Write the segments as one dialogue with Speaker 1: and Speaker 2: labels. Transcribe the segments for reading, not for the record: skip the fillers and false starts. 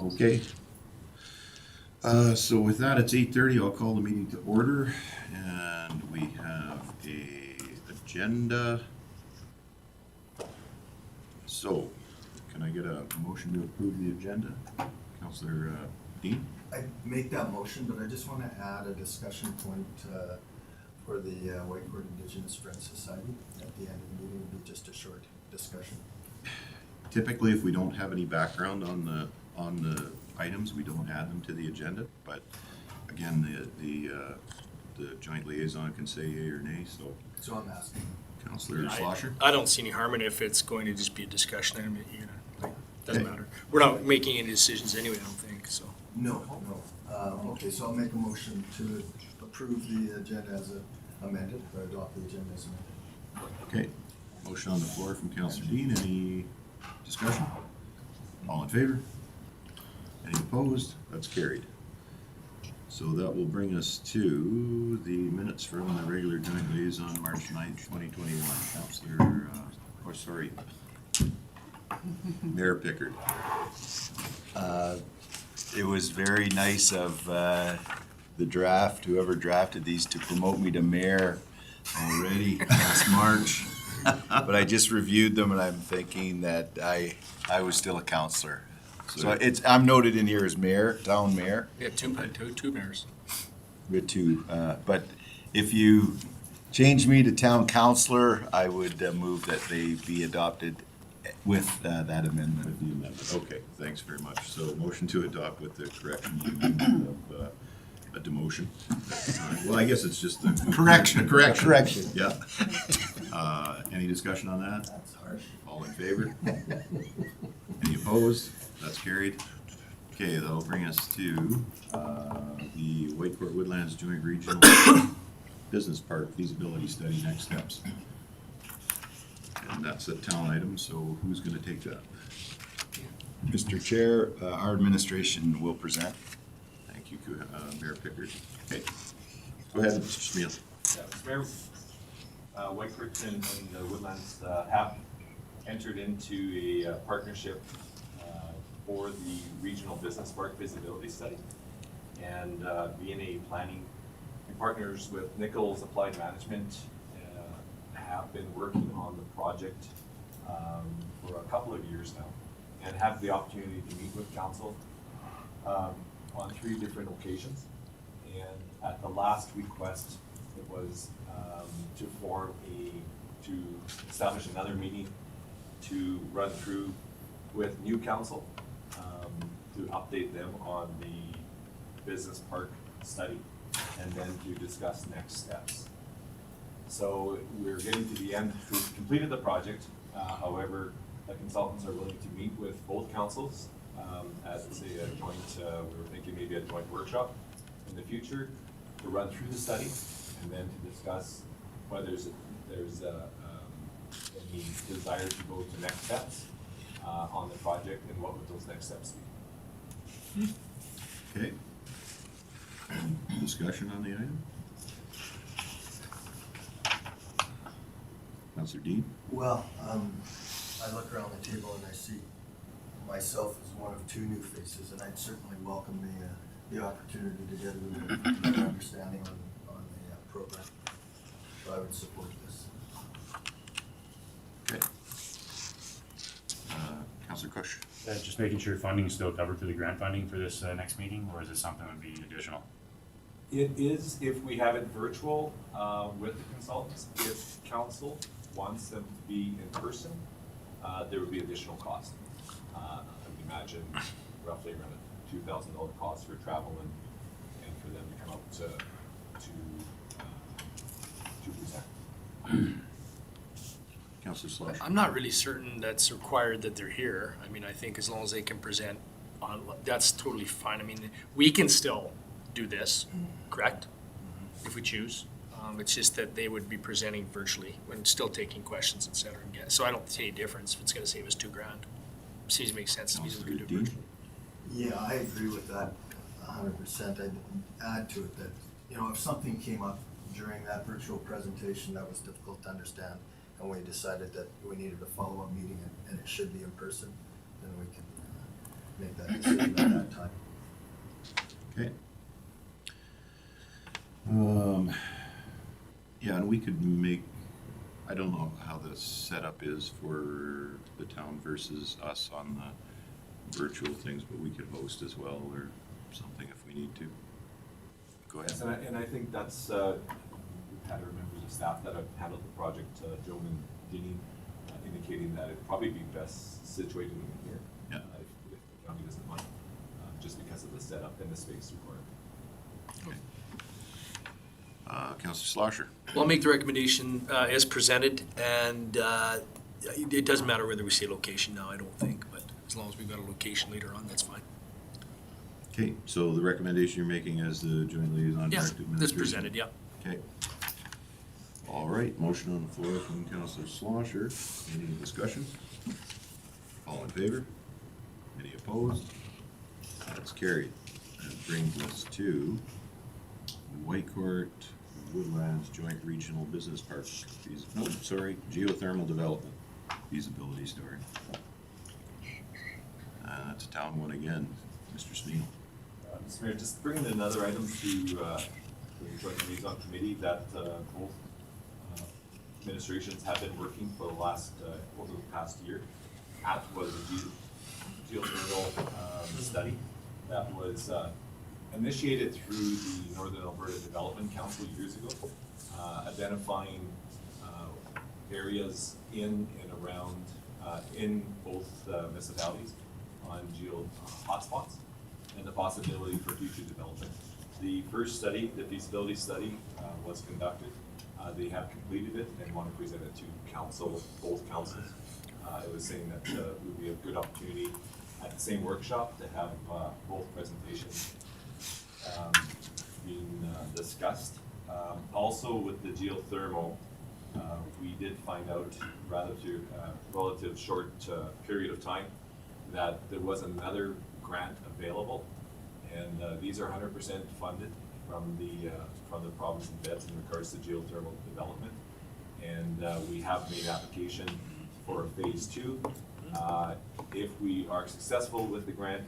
Speaker 1: Okay. So with that, it's 8:30. I'll call the meeting to order, and we have a agenda. So, can I get a motion to approve the agenda? Councillor Dean?
Speaker 2: I make that motion, but I just want to add a discussion point for the Whitecourt Indigenous Friends Society. At the end of the meeting, it'll be just a short discussion.
Speaker 1: Typically, if we don't have any background on the items, we don't add them to the agenda. But again, the joint liaison can say yea or nay.
Speaker 2: So I'm asking.
Speaker 1: Councillor Slosher?
Speaker 3: I don't see any harm in it if it's going to just be a discussion item, doesn't
Speaker 1: Okay.
Speaker 3: matter. We're not making any decisions anyway, I don't think, so.
Speaker 2: No. Okay, so I'll make a motion to approve the agenda as amended, or adopt the agenda as amended.
Speaker 1: Okay. Motion on the floor from Councillor Dean. Any discussion? All in favor? Any opposed? That's carried. So that will bring us to the minutes from the regular joint liaison, March 9th, 2021. Councillor, Mayor Pickard.
Speaker 4: It was very nice of whoever drafted these, to promote me to mayor already last March. But I just reviewed them and I'm thinking that I was still a counselor. So I'm noted in here as mayor, town mayor.
Speaker 3: We have two mayors.
Speaker 4: With two, but if you change me to town councillor, I would move that they be adopted with that amendment.
Speaker 1: The amendment. Okay, thanks very much. So motion to adopt with the correction, the amendment of a demotion. Well, I guess it's just the
Speaker 4: Correction.
Speaker 1: Correction. Yeah. Any discussion on that?
Speaker 2: That's harsh.
Speaker 1: All in favor? Any opposed? That's carried. Okay, that'll bring us to the Whitecourt Woodlands Joint Regional Business Park Feasibility Study, next steps. And that's a town item, so who's going to take that?
Speaker 4: Mr. Chair, our administration will present.
Speaker 1: Thank you, Mayor Pickard. Okay, go ahead, Mr. Smith.
Speaker 5: Yeah, Mr. Mayor, Whitecourt and the Woodlands have entered into a partnership for the Regional Business Park Feasibility Study. And BNA Planning, and partners with Nichols Applied Management, have been working on the project for a couple of years now, and have the opportunity to meet with council on 3 different occasions. And at the last request, it was to establish another meeting to run through with new council, to update them on the business park study, and then to discuss next steps. So we're getting to the end. We've completed the project. However, the consultants are willing to meet with both councils as a joint, we were thinking maybe a joint workshop in the future to run through the study, and then to discuss whether there's any desire to go to next steps on the project, and what would those next steps be.
Speaker 1: Okay. Discussion on the item? Councillor Dean?
Speaker 2: Well, I look around the table and I see myself as one of 2 new faces, and I'd certainly welcome the opportunity to get a little bit better understanding on the program. So I would support this.
Speaker 1: Okay. Councillor Kush?
Speaker 6: Just making sure funding is still covered through the grant funding for this next meeting, or is it something that would be additional?
Speaker 5: It is if we have it virtual with the consultants. If council wants them to be in person, there would be additional cost. I would imagine roughly around a $2,000 cost for travel and for them to come out to present.
Speaker 1: Councillor Slush?
Speaker 3: I'm not really certain that's required that they're here. I mean, I think as long as they can present on, that's totally fine. I mean, we can still do this, correct? If we choose. It's just that they would be presenting virtually and still taking questions, et cetera. So I don't see any difference if it's gonna save us $2,000. Seems to make sense to me that we could do it virtually.
Speaker 2: Yeah, I agree with that 100%. I'd add to it that, if something came up during that virtual presentation that was difficult to understand, and we decided that we needed a follow-up meeting and it should be in person, then we can make that decision at that time.
Speaker 1: Okay. Yeah, and we could make, I don't know how the setup is for the town versus us on the virtual things, but we could host as well or something if we need to. Go ahead.
Speaker 5: Yes, and I think that's, we've had our members of staff that have handled the project, Joan and Denny, indicating that it'd probably be best situated in here.
Speaker 1: Yeah.
Speaker 5: If the county doesn't mind, just because of the setup and the space required.
Speaker 1: Okay. Councillor Slosher.
Speaker 3: Well, I'll make the recommendation as presented, and it doesn't matter whether we say location now, I don't think, but as long as we've got a location later on, that's fine.
Speaker 1: Okay, so the recommendation you're making as the joint liaison
Speaker 3: Yeah,
Speaker 1: director administration?
Speaker 3: that's presented, yeah.
Speaker 1: Okay. All right, motion on the floor from Councillor Slosher. Any discussion? All in favor? Any opposed? That's carried. That brings us to Whitecourt Woodlands Joint Regional Business Park. Geothermal Development Feasibility Story. That's a town one again, Mr. Sneal.
Speaker 5: Mr. Mayor, just bringing another item to the Joint Liaison Committee that both administrations have been working for the last, over the past year. At was a geothermal study that was initiated through the Northern Alberta Development Council years ago, identifying areas in and around, in both municipalities on geo hotspots and the possibility for future development. The first study, the feasibility study, was conducted. They have completed it and want to present it to council, both councils. It was saying that it would be a good opportunity at the same workshop to have both presentations being discussed. Also with the geothermal, we did find out rather to relative short period of time that there was another grant available, and these are 100% funded from the province and feds in regards to geothermal development. And we have made application for phase 2. If we are successful with the grant,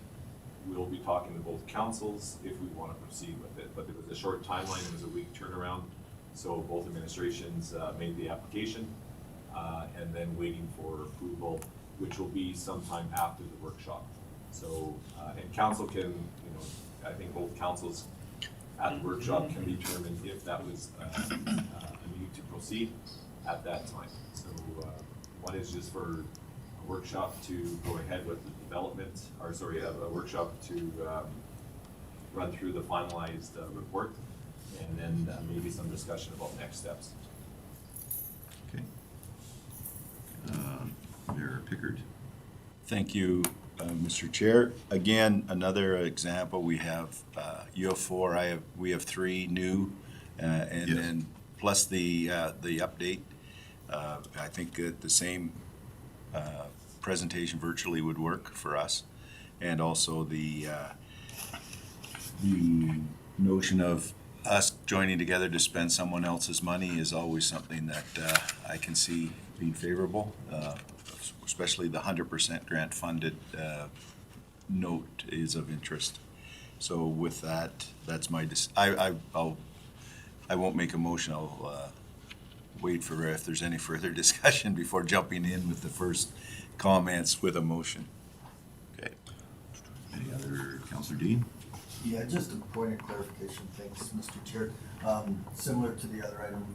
Speaker 5: we'll be talking to both councils if we want to proceed with it. But there was a short timeline, it was a week turnaround, so both administrations made the application and then waiting for approval, which will be sometime after the workshop. So, and council can, I think both councils at the workshop can determine if that was a need to proceed at that time. So one is just for a workshop to go ahead with the development, or sorry, a workshop to run through the finalized report, and then maybe some discussion about next steps.
Speaker 1: Okay. Mayor Pickard.
Speaker 4: Thank you, Mr. Chair. Again, another example, we have, you have 4, we have 3 new, and
Speaker 1: Yes.
Speaker 4: then plus the update. I think the same presentation virtually would work for us. And also the notion of us joining together to spend someone else's money is always something that I can see being favorable, especially the 100% grant funded note is of interest. So with that, that's my, I won't make a motion. I'll wait for if there's any further discussion before jumping in with the first comments with a motion.
Speaker 1: Okay. Any other, Councillor Dean?
Speaker 2: Yeah, just a point of clarification, thanks, Mr. Chair. Similar to the other item,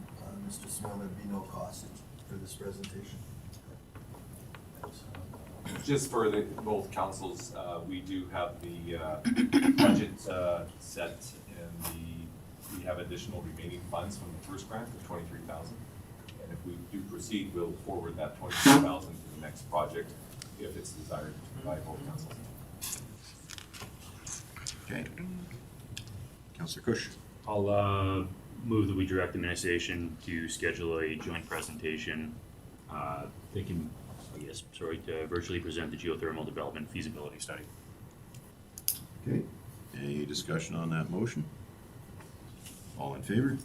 Speaker 2: Mr. Smith, there'd be no cost for this presentation.
Speaker 5: Just for both councils, we do have the budget set, and we have additional remaining funds from the first grant of $23,000. And if we do proceed, we'll forward that $23,000 to the next project if it's desired by both councils.
Speaker 1: Okay. Councillor Kush.
Speaker 6: I'll move that we direct the administration to schedule a joint presentation, to virtually present the geothermal development feasibility study.
Speaker 1: Okay. Any discussion on that motion? All in favor?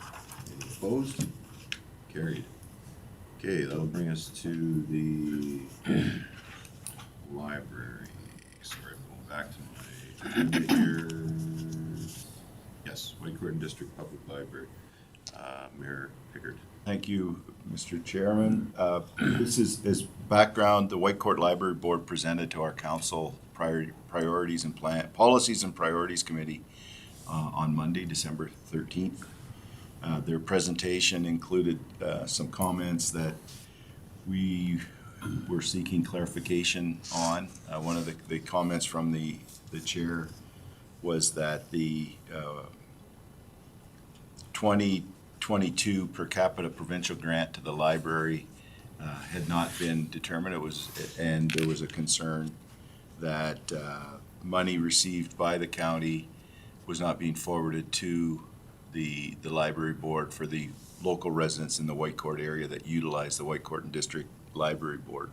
Speaker 1: Any opposed? Carried. Okay, that'll bring us to the library. sorry, I'm going back to my agenda here. Yes, White Court and District Public Library. Mayor Pickard.
Speaker 4: Thank you, Mr. Chairman. This is, as background, the White Court Library Board presented to our council priorities and policies and priorities committee on Monday, December 13th. Their presentation included some comments that we were seeking clarification on. One of the comments from the chair was that the 2022 per capita provincial grant to the library had not been determined. And there was a concern that money received by the county was not being forwarded to the library board for the local residents in the White Court area that utilize the White Court and District Library Board.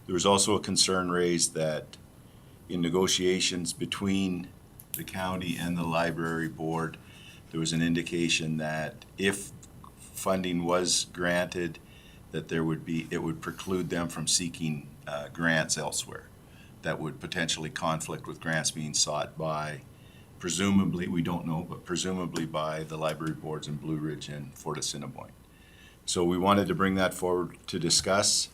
Speaker 4: There was also a concern raised that in negotiations between the county and the library board, there was an indication that if funding was granted, that it would preclude them from seeking grants elsewhere. That would potentially conflict with grants being sought by, presumably, we don't know, but presumably by the library boards in Blue Ridge and Fort Assiniboine. So we wanted to bring that forward to discuss.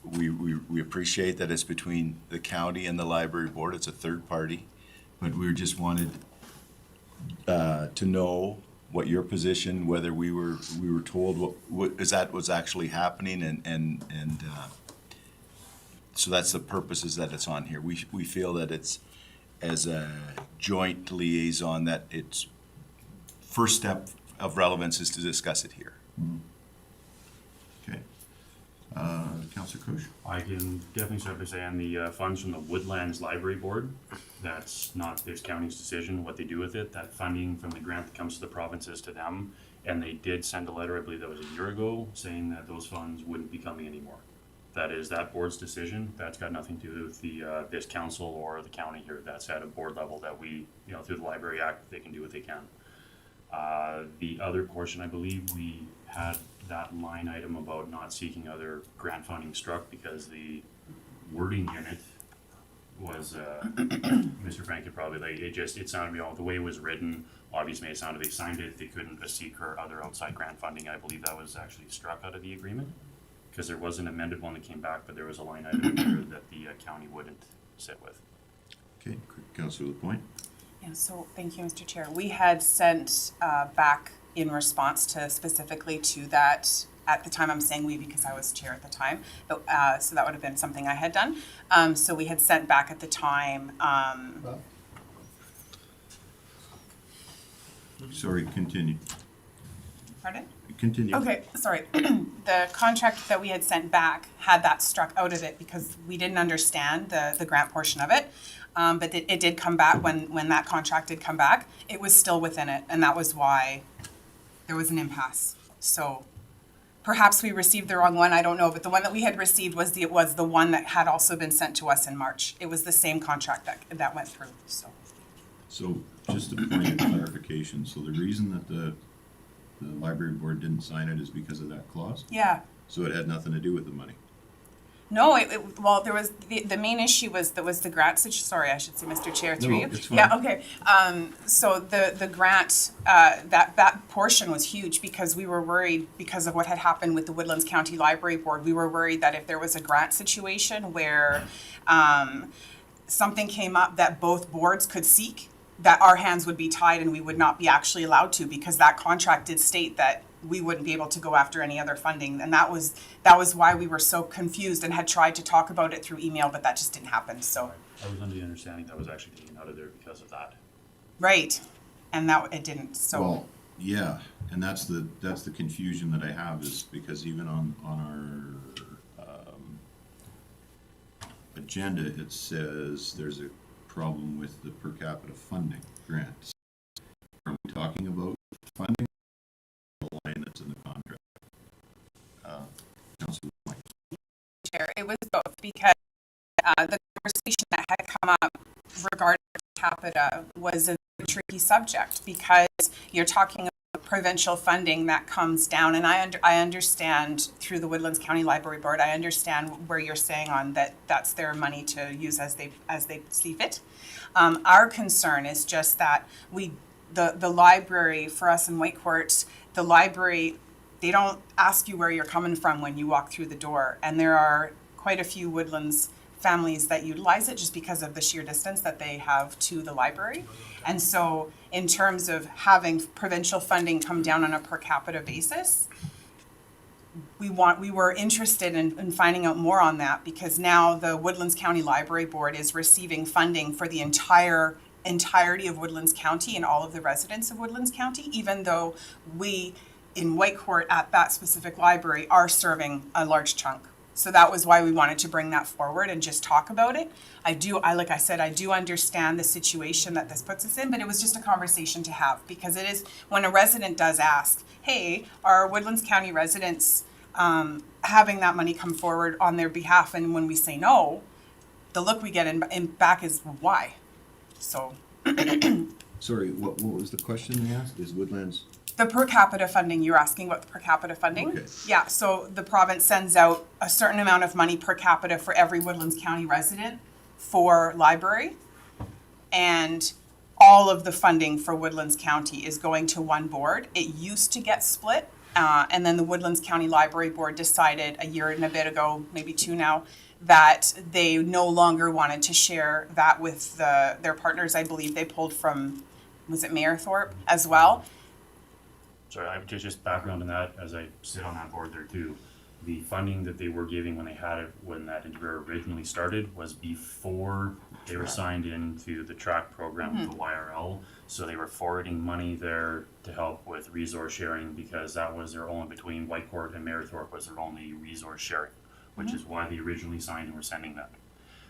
Speaker 4: We appreciate that it's between the county and the library board. It's a third party, but we just wanted to know what your position, whether we were told what is that was actually happening, and so that's the purposes that it's on here. We feel that it's as a joint liaison that its first step of relevance is to discuss it here.
Speaker 1: Okay. Councillor Kush?
Speaker 6: I can definitely start by saying the funds from the Woodlands Library Board, that's not this county's decision what they do with it. That funding from the grant that comes to the provinces to them, and they did send a letter, I believe that was a year ago, saying that those funds wouldn't be coming anymore. That is that board's decision. That's got nothing to do with the this council or the county here. That's at a board level that we, through the Library Act, they can do what they can. The other portion, I believe we had that line item about not seeking other grant funding struck because the wording in it was, Mr. Frank could probably, it sounded, the way it was written, obviously it sounded they signed it, they couldn't seek or other outside grant funding. I believe that was actually struck out of the agreement because there was an amended one that came back, but there was a line item in there that the county wouldn't sit with.
Speaker 1: Okay, Councillor LaPointe?
Speaker 7: Yeah, so thank you, Mr. Chair. We had sent back in response to specifically to that, at the time I'm saying we because I was chair at the time, but, so that would have been something I had done. So we had sent back at the time,
Speaker 1: Sorry, continue.
Speaker 7: pardon?
Speaker 1: Continue.
Speaker 7: Okay, sorry. The contract that we had sent back had that struck out of it because we didn't understand the grant portion of it. But it did come back when that contract did come back. It was still within it, and that was why there was an impasse. So perhaps we received the wrong one, I don't know, but the one that we had received was the one that had also been sent to us in March. It was the same contract that went through, so.
Speaker 1: So just a point of clarification, so the reason that the library board didn't sign it is because of that clause?
Speaker 7: Yeah.
Speaker 1: So it had nothing to do with the money?
Speaker 7: No, well, there was, the main issue was the grant, sorry, I should say, Mr. Chair, through you.
Speaker 1: it's fine.
Speaker 7: Yeah, okay. So the grant, that portion was huge because we were worried because of what had happened with the Woodlands County Library Board. We were worried that if there was a grant situation where something came up that both boards could seek, that our hands would be tied and we would not be actually allowed to, because that contract did state that we wouldn't be able to go after any other funding. And that was why we were so confused and had tried to talk about it through email, but that just didn't happen, so.
Speaker 6: I was under the understanding that was actually taken out of there because of that.
Speaker 7: Right, and that, it didn't, so.
Speaker 1: Well, yeah, and that's the confusion that I have is because even on our agenda, it says there's a problem with the per capita funding grants. Are we talking about funding or the line that's in the contract? Councilor White.
Speaker 7: Chair, it was both because the conversation that had come up regarding per capita was a tricky subject because you're talking about provincial funding that comes down, and I understand through the Woodlands County Library Board, I understand where you're saying on that that's their money to use as they see fit. Our concern is just that the library for us in Whitecourt, the library, they don't ask you where you're coming from when you walk through the door, and there are quite a few Woodlands families that utilize it just because of the sheer distance that they have to the library. And so in terms of having provincial funding come down on a per capita basis, we were interested in finding out more on that, because now the Woodlands County Library Board is receiving funding for the entirety of Woodlands County and all of the residents of Woodlands County, even though we in Whitecourt at that specific library are serving a large chunk. So that was why we wanted to bring that forward and just talk about it. Like I said, I do understand the situation that this puts us in, but it was just a conversation to have, because it is, when a resident does ask, hey, are Woodlands County residents having that money come forward on their behalf? And when we say no, the look we get in back is why? So.
Speaker 1: Sorry, what was the question they asked? Is Woodlands?
Speaker 7: The per capita funding, you're asking about the per capita funding?
Speaker 1: Okay.
Speaker 7: Yeah, so the province sends out a certain amount of money per capita for every Woodlands County resident for library. And all of the funding for Woodlands County is going to one board. It used to get split, and then the Woodlands County Library Board decided a year and a bit ago, maybe two now, that they no longer wanted to share that with their partners. I believe they pulled from, was it Mayor Thorpe as well?
Speaker 6: Sorry, I just background on that, as I sit on that board there too. The funding that they were giving when they had it, when that originally started, was before they were signed into the track program with the YRL. So they were forwarding money there to help with resource sharing, because that was their only, between Whitecourt and Marythorpe was their only resource sharing, which is why they originally signed and were sending that.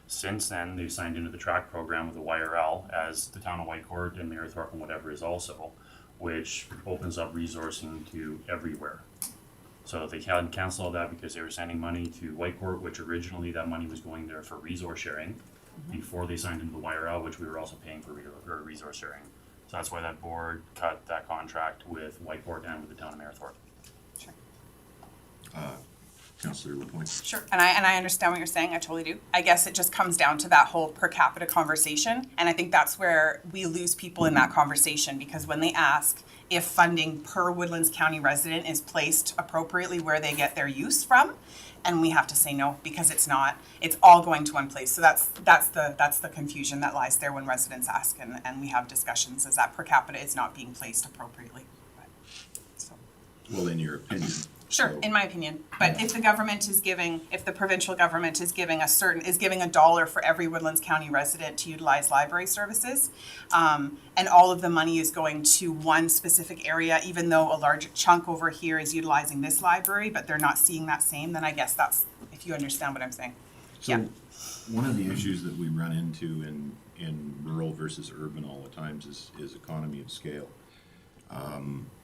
Speaker 6: Since then, they've signed into the track program with the YRL as the town of Whitecourt and Marythorpe and whatever is also, which opens up resourcing to everywhere. So they had canceled that because they were sending money to Whitecourt, which originally that money was going there for resource sharing before they signed into the YRL, which we were also paying for resource sharing. So that's why that board cut that contract with Whitecourt and with the town of Marythorpe.
Speaker 7: Sure.
Speaker 1: Councillor LaPointe.
Speaker 7: Sure, and I understand what you're saying, I totally do. I guess it just comes down to that whole per capita conversation, and I think that's where we lose people in that conversation, because when they ask if funding per Woodlands County resident is placed appropriately where they get their use from, and we have to say no, because it's not, it's all going to one place. So that's the confusion that lies there when residents ask, and we have discussions, is that per capita is not being placed appropriately. So.
Speaker 1: Well, in your opinion.
Speaker 7: Sure,
Speaker 1: So-
Speaker 7: in my opinion, but if the government is giving, if the provincial government is giving $1 for every Woodlands County resident to utilize library services, and all of the money is going to one specific area, even though a large chunk over here is utilizing this library, but they're not seeing that same, then I guess that's, if you understand what I'm saying.
Speaker 1: So,
Speaker 7: Yeah.
Speaker 1: one of the issues that we run into in rural versus urban all the times is economy of scale.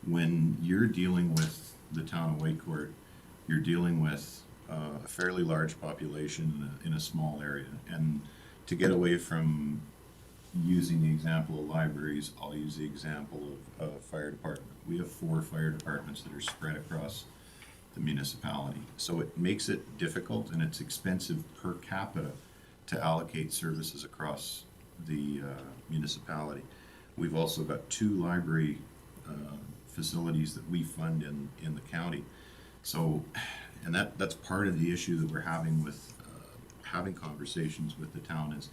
Speaker 1: When you're dealing with the town of Whitecourt, you're dealing with a fairly large population in a small area. And to get away from using the example of libraries, I'll use the example of fire department. We have 4 fire departments that are spread across the municipality. So it makes it difficult and it's expensive per capita to allocate services across the municipality. We've also got 2 library facilities that we fund in the county. So, and that's part of the issue that we're having with having conversations with the town, is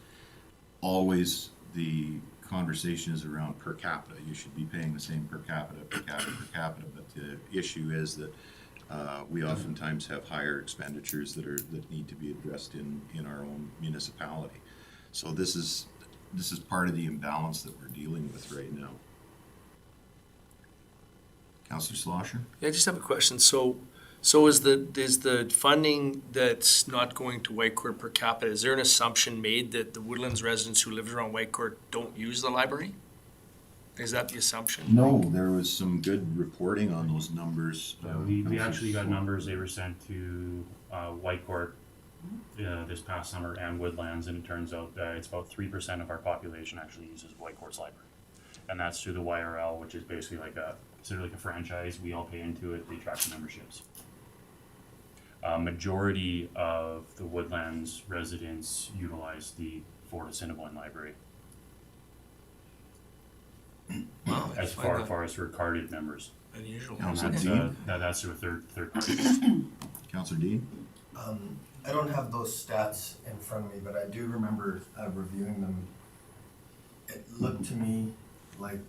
Speaker 1: always the conversation is around per capita. You should be paying the same per capita, but the issue is that we oftentimes have higher expenditures that need to be addressed in our own municipality. So this is part of the imbalance that we're dealing with right now. Councillor Slosher?
Speaker 3: Yeah, I just have a question. So is the funding that's not going to Whitecourt per capita, is there an assumption made that the Woodlands residents who live around Whitecourt don't use the library? Is that the assumption?
Speaker 1: No, there was some good reporting on those numbers.
Speaker 6: We actually got numbers, they were sent to Whitecourt this past summer and Woodlands, and it turns out that it's about 3% of our population actually uses Whitecourt's library. And that's through the YRL, which is basically like a considered like a franchise. We all pay into it. They track the memberships. Majority of the Woodlands residents utilize the Fort Assiniboine Library.
Speaker 3: Wow, I
Speaker 6: As
Speaker 3: find
Speaker 6: far as for carded members.
Speaker 3: that unusual.
Speaker 6: And
Speaker 1: Councilor
Speaker 6: that's,
Speaker 1: Dean?
Speaker 6: that's through a third party.
Speaker 1: Counselor Dean?
Speaker 2: I don't have those stats in front of me, but I do remember reviewing them. It looked to me like,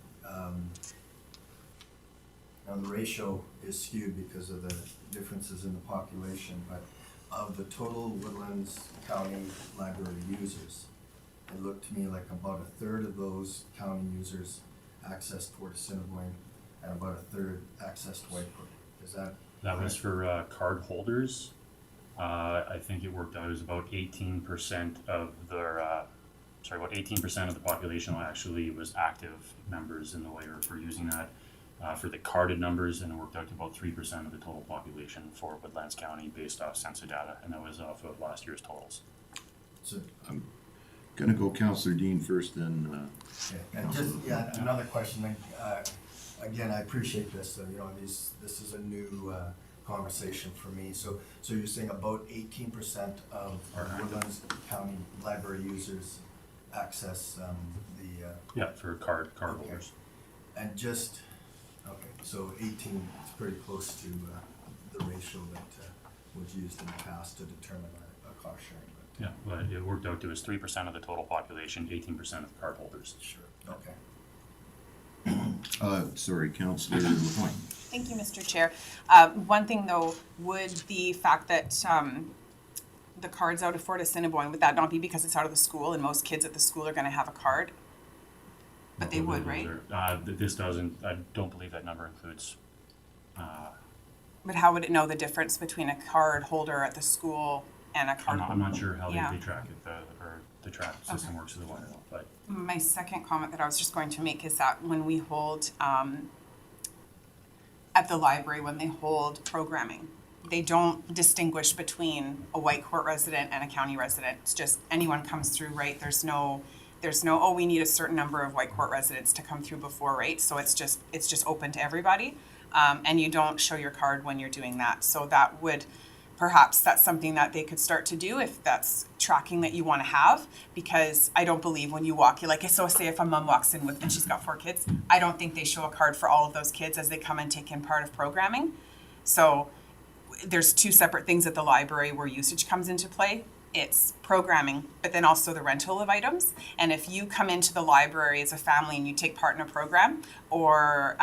Speaker 2: now the ratio is skewed because of the differences in the population, but of the total Woodlands County Library users, it looked to me like about a third of those county users accessed Fort Assiniboine and about a third accessed Whitecourt. Is that?
Speaker 6: That was for card holders. I think it worked out, it was about 18% of their, about 18% of the population actually was active members in the way for using that. For the carded numbers, and it worked out to about 3% of the total population for Woodlands County based off census data, and that was off of last year's totals.
Speaker 2: So,
Speaker 1: Gonna go Counselor Dean first, then,
Speaker 2: yeah, and just, yeah, another question, again, I appreciate this, you know, this is a new, conversation for me, so you're saying about 18% of Woodlands County Library users access,
Speaker 6: Yeah, for card
Speaker 2: Okay.
Speaker 6: holders.
Speaker 2: and just, okay, so 18 is pretty close to, the ratio that, was used in the past to determine a cost sharing, but.
Speaker 6: Yeah, but it worked out to was 3% of the total population, 18% of card holders.
Speaker 2: Sure, okay.
Speaker 1: sorry, Counselor LaPointe.
Speaker 7: Thank you, Mr. Chair. One thing though, would the fact that the card's out of Fort Assiniboine, would that not be because it's out of the school and most kids at the school are gonna have a card? But they would, right?
Speaker 6: This doesn't, I don't believe that number includes,
Speaker 7: But how would it know the difference between a card holder at the school and a card?
Speaker 6: I'm not sure how
Speaker 7: Yeah.
Speaker 6: they track it, or the track system works with the one, but
Speaker 7: My second comment that I was just going to make is that when we hold, at the library, when they hold programming, they don't distinguish between a Whitecourt resident and a county resident. It's just anyone comes through, right? There's no, oh, we need a certain number of Whitecourt residents to come through before, right? So it's just open to everybody. And you don't show your card when you're doing that. So that would, perhaps that's something that they could start to do if that's tracking that you want to have, because I don't believe when you walk, you're like, so say if a mom walks in with, and she's got 4 kids, I don't think they show a card for all of those kids as they come and take in part of programming. So there's 2 separate things at the library where usage comes into play. It's programming, but then also the rental of items. And if you come into the library as a family and you take part in a program, or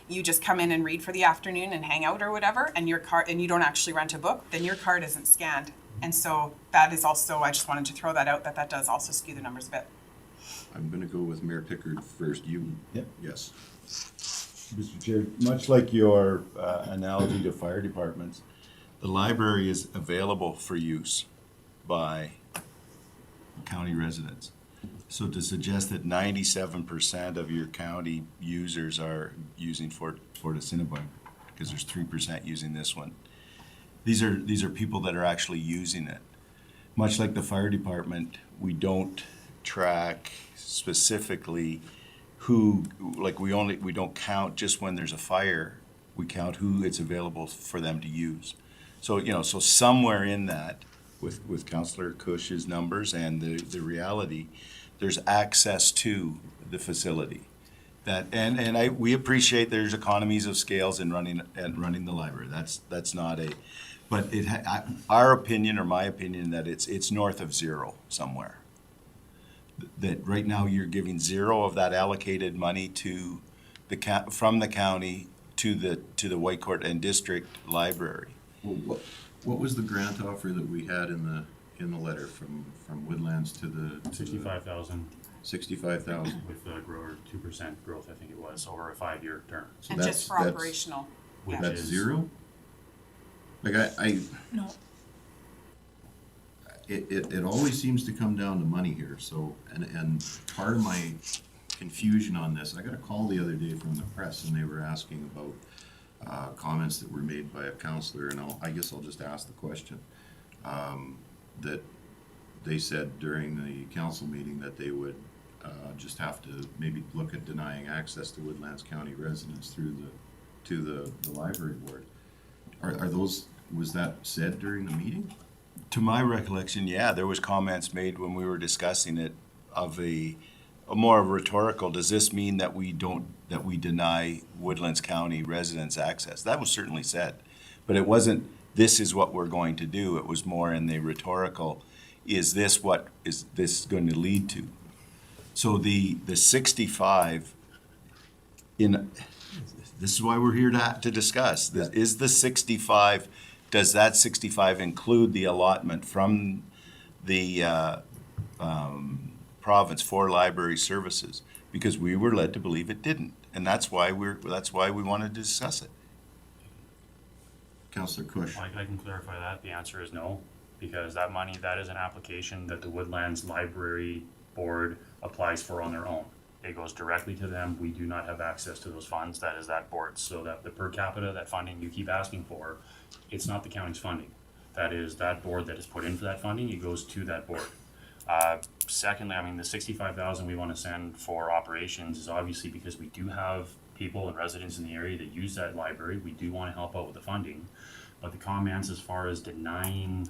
Speaker 7: you just come in and read for the afternoon and hang out or whatever, and your card, and you don't actually rent a book, then your card isn't scanned. And so that is also, I just wanted to throw that out, that does also skew the numbers a bit.
Speaker 1: I'm gonna go with Mayor Pickard first. You?
Speaker 4: Yep.
Speaker 1: Yes.
Speaker 4: Mr. Chair, much like your analogy to fire departments, the library is available for use by county residents. So to suggest that 97% of your county users are using Fort Assiniboine, because there's 3% using this one, these are people that are actually using it. Much like the fire department, we don't track specifically who, like we don't count just when there's a fire, we count who it's available for them to use. So, so somewhere in that, with Councillor Cush's numbers and the reality, there's access to the facility. That, we appreciate there's economies of scales in running the library. That's not a, but our opinion, or my opinion, that it's north of 0 somewhere. That right now you're giving 0 of that allocated money to from the county to the Whitecourt and District Library.
Speaker 1: Well, what was the grant offer that we had in the letter from Woodlands to the?
Speaker 6: 65,000
Speaker 1: 65,000.
Speaker 6: with a grower 2% growth, I think it was, over a 5-year term.
Speaker 1: So
Speaker 7: And just for operational.
Speaker 6: Which
Speaker 1: That's
Speaker 6: is
Speaker 1: 0? Like
Speaker 7: No.
Speaker 1: it always seems to come down to money here, so, and part of my confusion on this, I got a call the other day from the press, and they were asking about comments that were made by a counselor, and I guess I'll just ask the question. That they said during the council meeting that they would just have to maybe look at denying access to Woodlands County residents through to the library board. Are those, was that said during the meeting?
Speaker 4: To my recollection, yeah, there was comments made when we were discussing it of a more rhetorical, does this mean that we deny Woodlands County residents access? That was certainly said, but it wasn't, this is what we're going to do. It was more in the rhetorical, is this what is this going to lead to? So the 65 in, this is why we're here to discuss. Is the 65, does that 65 include the allotment from the province for library services? Because we were led to believe it didn't, and that's why we wanted to discuss it.
Speaker 1: Councillor Cush.
Speaker 6: I can clarify that. The answer is no, because that money, that is an application that the Woodlands Library Board applies for on their own. It goes directly to them. We do not have access to those funds. That is that board. So that the per capita, that funding you keep asking for, it's not the county's funding. That is that board that is put in for that funding. It goes to that board. Secondly, I mean, the 65,000 we want to send for operations is obviously because we do have people and residents in the area that use that library. We do want to help out with the funding, but the comments as far as denying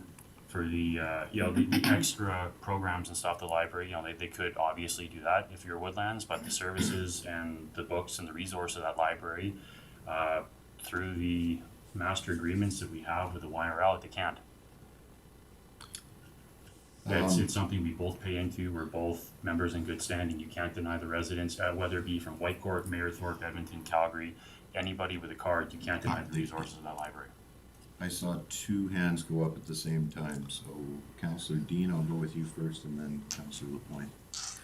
Speaker 6: for the the extra programs and stuff, the library, they could obviously do that if you're Woodlands, but the services and the books and the resource of that library, through the master agreements that we have with the YRL, they can't. It's something we both pay into. We're both members in good standing. You can't deny the residents, whether it be from Whitecourt, Mayorthorpe, Edmonton, Calgary, anybody with a card, you can't deny the resources of that library.
Speaker 1: I saw two hands go up at the same time, so Councillor Dean, I'll go with you first, and then Councillor LaPointe.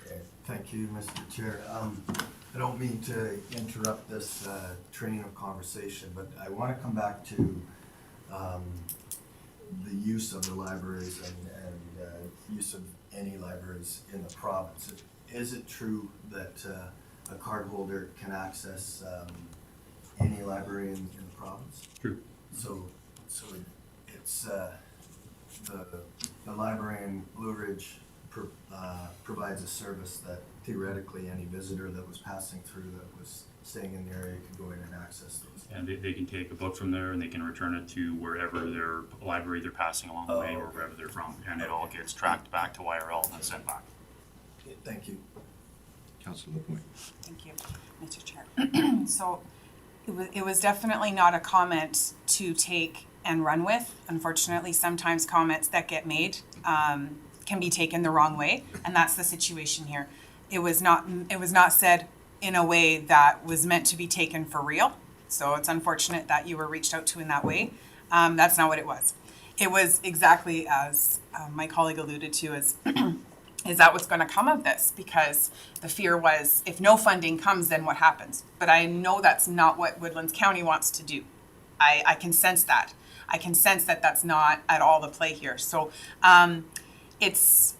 Speaker 2: Okay, thank you, Mr. Chair. I don't mean to interrupt this train of conversation, but I want to come back to the use of the libraries and use of any libraries in the province. Is it true that a cardholder can access any library in the province?
Speaker 6: True.
Speaker 2: So it's the library in Blue Ridge provides a service that theoretically any visitor that was passing through that was staying in the area could go in and access those.
Speaker 6: And they can take a book from there and they can return it to wherever their library they're passing along the way or wherever they're from. And it all gets tracked back to YRL and then sent back.
Speaker 2: Okay, thank you.
Speaker 1: Councillor LaPointe.
Speaker 7: Thank you, Mr. Chair. So it was definitely not a comment to take and run with. Unfortunately, sometimes comments that get made can be taken the wrong way, and that's the situation here. It was not said in a way that was meant to be taken for real. So it's unfortunate that you were reached out to in that way. That's not what it was. It was exactly as my colleague alluded to, is that what's going to come of this? Because the fear was, if no funding comes, then what happens? But I know that's not what Woodlands County wants to do. I can sense that. I can sense that that's not at all the play here. So it's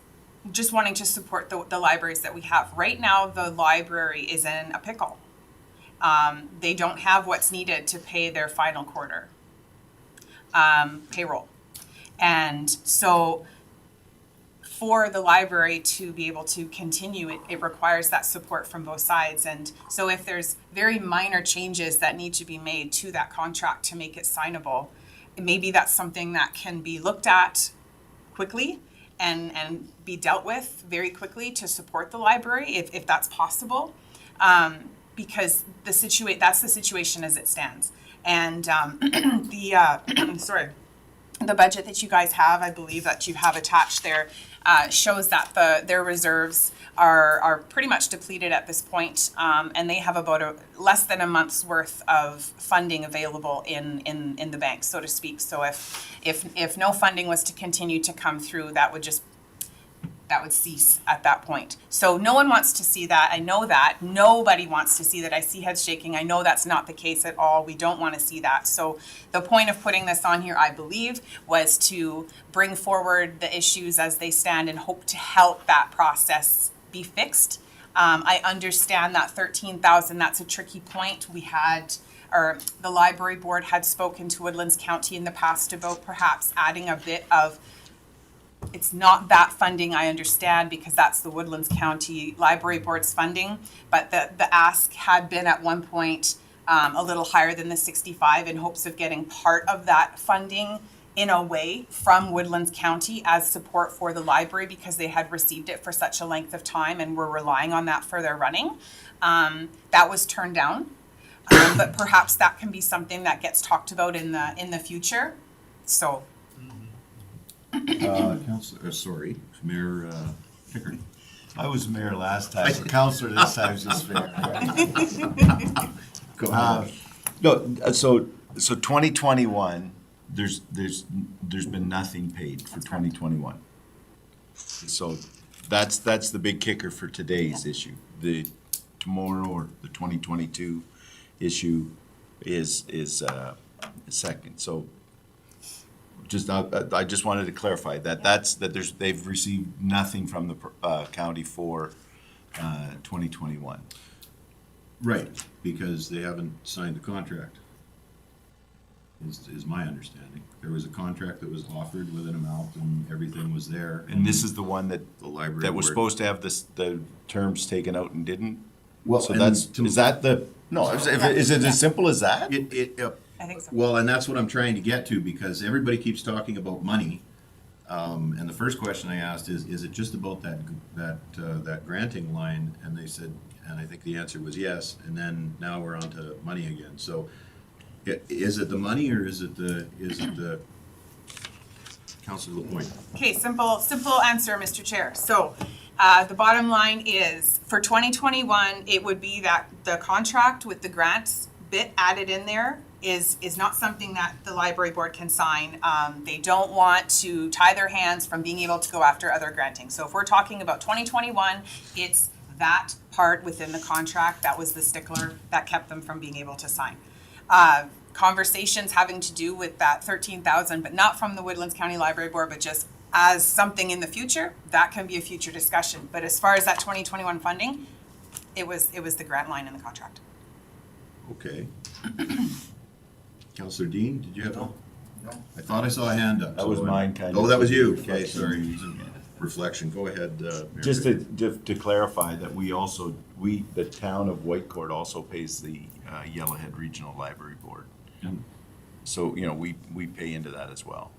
Speaker 7: just wanting to support the libraries that we have. Right now, the library is in a pickle. They don't have what's needed to pay their final quarter payroll. And so for the library to be able to continue, it requires that support from both sides. And so if there's very minor changes that need to be made to that contract to make it signable, maybe that's something that can be looked at quickly and be dealt with very quickly to support the library if that's possible. Because that's the situation as it stands. And the budget that you guys have, I believe that you have attached there, shows that their reserves are pretty much depleted at this point, and they have about less than a month's worth of funding available in the bank, so to speak. So if no funding was to continue to come through, that would cease at that point. So no one wants to see that. I know that. Nobody wants to see that. I see heads shaking. I know that's not the case at all. We don't want to see that. So the point of putting this on here, I believe, was to bring forward the issues as they stand and hope to help that process be fixed. I understand that 13,000, that's a tricky point. The library board had spoken to Woodlands County in the past about perhaps adding a bit of It's not that funding, I understand, because that's the Woodlands County Library Board's funding, but the ask had been at one point a little higher than the 65 in hopes of getting part of that funding in a way from Woodlands County as support for the library because they had received it for such a length of time and were relying on that for their running. That was turned down, but perhaps that can be something that gets talked about in the future. So.
Speaker 1: Sorry, Mayor Pickering.
Speaker 4: I was mayor last time, so counselor this time is just fair.
Speaker 1: Go ahead.
Speaker 4: No, so 2021, there's been nothing paid for 2021. So that's the big kicker for today's issue. The tomorrow or the 2022 issue is second. So I just wanted to clarify that they've received nothing from the county for 2021.
Speaker 1: Right, because they haven't signed the contract, is my understanding. There was a contract that was offered with an amount and everything was there.
Speaker 4: And this is the one that
Speaker 1: The library
Speaker 4: that was
Speaker 1: board-
Speaker 4: supposed to have the terms taken out and didn't?
Speaker 1: Well,
Speaker 4: So
Speaker 1: and
Speaker 4: that's,
Speaker 1: to-
Speaker 4: is that the, no, is it as simple as that?
Speaker 7: I think so.
Speaker 1: Well, and that's what I'm trying to get to, because everybody keeps talking about money. And the first question I asked is it just about that granting line? And they said, and I think the answer was yes, and then now we're on to money again. So is it the money or is it the Councilor LaPointe?
Speaker 7: Okay, simple answer, Mr. Chair. So, the bottom line is, for 2021, it would be that the contract with the grants bit added in there is not something that the library board can sign. They don't want to tie their hands from being able to go after other granting. So if we're talking about 2021, it's that part within the contract that was the stickler that kept them from being able to sign. Conversations having to do with that 13,000, but not from the Woodlands County Library Board, but just as something in the future, that can be a future discussion. But as far as that 2021 funding, it was the grant line in the contract.
Speaker 1: Okay. Councilor Dean, did you have one?
Speaker 2: No.
Speaker 1: I thought I saw a hand up.
Speaker 4: That was mine, kind of.
Speaker 1: Oh, that was you. Okay, sorry. Reflection. Go ahead. Mayor
Speaker 4: Just
Speaker 1: Pickering.
Speaker 4: to clarify that the town of Whitecourt also pays the Yellowhead Regional Library Board. So, we pay into that as well.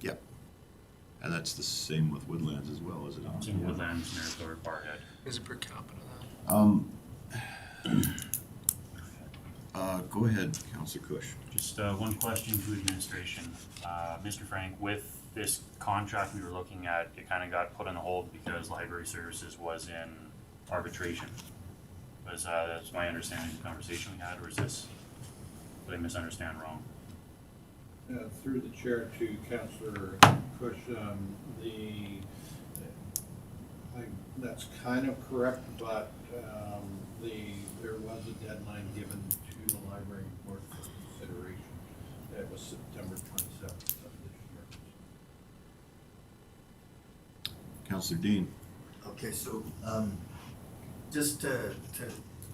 Speaker 1: Yep. And that's the same with Woodlands as well, is it not?
Speaker 6: It's in Woodlands, Meritor, Barhead.
Speaker 3: Is it per capita?
Speaker 1: Go ahead, Councilor Cush.
Speaker 6: Just one question to administration. Mr. Frank, with this contract we were looking at, it kind of got put on hold because library services was in arbitration. That's my understanding of the conversation we had, or is this, did I misunderstand wrong?
Speaker 8: Through the chair to Councillor Cush, that's kind of correct, but there was a deadline given to the library board for consideration. It was September 27th of this year.
Speaker 1: Councilor Dean.
Speaker 2: Okay, so, just to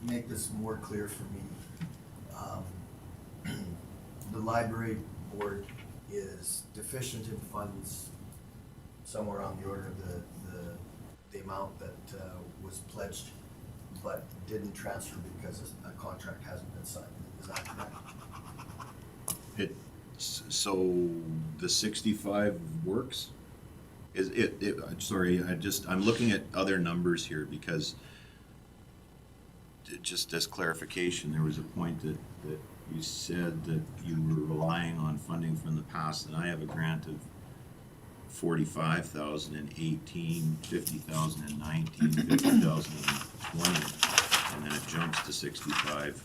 Speaker 2: make this more clear for me, the library board is deficient in funds somewhere on the order of the amount that was pledged, but didn't transfer because a contract hasn't been signed. Is that correct?
Speaker 1: So the 65 works? Sorry, I'm looking at other numbers here because just as clarification, there was a point that you said that you were relying on funding from the past, and I have a grant of 45,000 in 18, 50,000 in 19, 50,000 in 20, and then it jumps to 65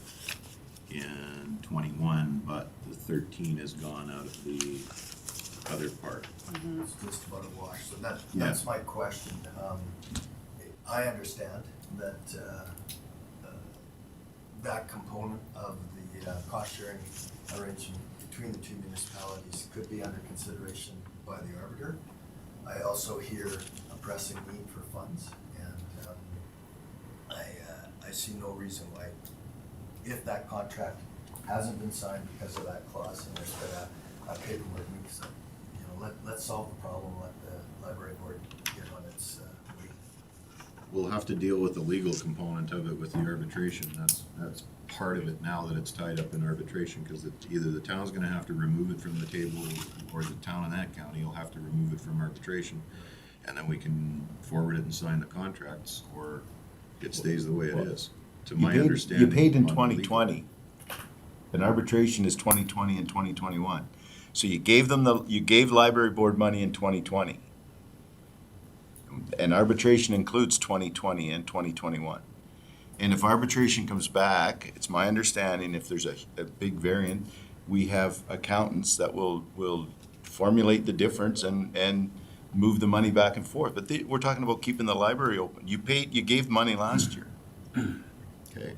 Speaker 1: in 21, but the 13 has gone out of the other part.
Speaker 2: It's just about a wash, so that's my question. I understand that that component of the cost-sharing arrangement between the two municipalities could be under consideration by the arbiter. I also hear a pressing need for funds, and I see no reason why, if that contract hasn't been signed because of that clause, and there's been a paperwork mix-up, let's solve the problem, let the library
Speaker 1: we'll have to deal with the legal component of it with the arbitration. That's part of it now that it's tied up in arbitration, because either the town's gonna have to remove it from the table, or the town in that county will have to remove it from arbitration. And then we can forward it and sign the contracts, or it stays the way it is, to my understanding.
Speaker 4: You paid in
Speaker 1: on the legal.
Speaker 4: 2020. An arbitration is 2020 and 2021. So you gave library board money in 2020. And arbitration includes 2020 and 2021. And if arbitration comes back, it's my understanding, if there's a big variant, we have accountants that will formulate the difference and move the money back and forth. But we're talking about keeping the library open. You gave money last year. Okay.